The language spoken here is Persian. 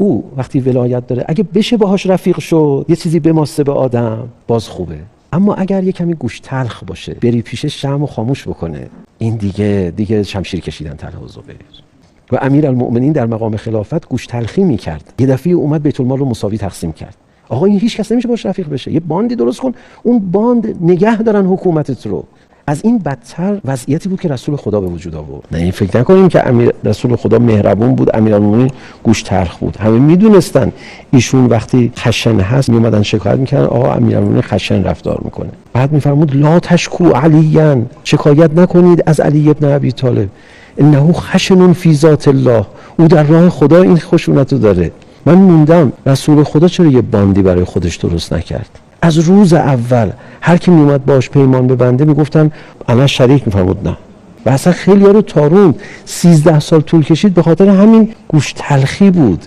او وقتی ولایت داره اگه بشه باهاش رفیق شد، یه چیزی بماسه به آدم، باز خوبه. اما اگر یه کمی گوش تلخ باشه، بری پیشش شمعو خاموش بکنه، این دیگه شمشیر کشیدن تله و زبیر. و امیرالمؤمنین در مقام خلافت گوش تلخی میکرد. یه دفعه اومد بیت المال رو مساوی تقسیم کرد. آقا این هیچ کس نمیشه باش رفیق بشه، یه باندی درست کن، اون باند نگه دارن حکومتت رو. از این بدتر وضعیتی بود که رسول خدا به وجود آورد. نه این فکر نکنیم که رسول خدا مهربون بود، امیرالمومنین گوش تلخ بود. همه میدونستن ایشون وقتی خشن هست میومدن شکایت میکردن آقا امیرالمومنین خشن رفتار میکنه. بعد میفرمود لا تشکو علیاً، شکایت نکنید از علی ابن ابی طالب، انه خشن فی ذات الله، او در راه خدا این خشونت رو داره. من موندم رسول خدا چرا یه باندی برای خودش درست نکرد؟ از روز اول هر کی میومد باش پیمان ببنده میگفتن انا شریک، میفرمود نه. و اصلا خیلی ها رو تاروند. 13 سال طول کشید به خاطر همین گوش تلخی بود.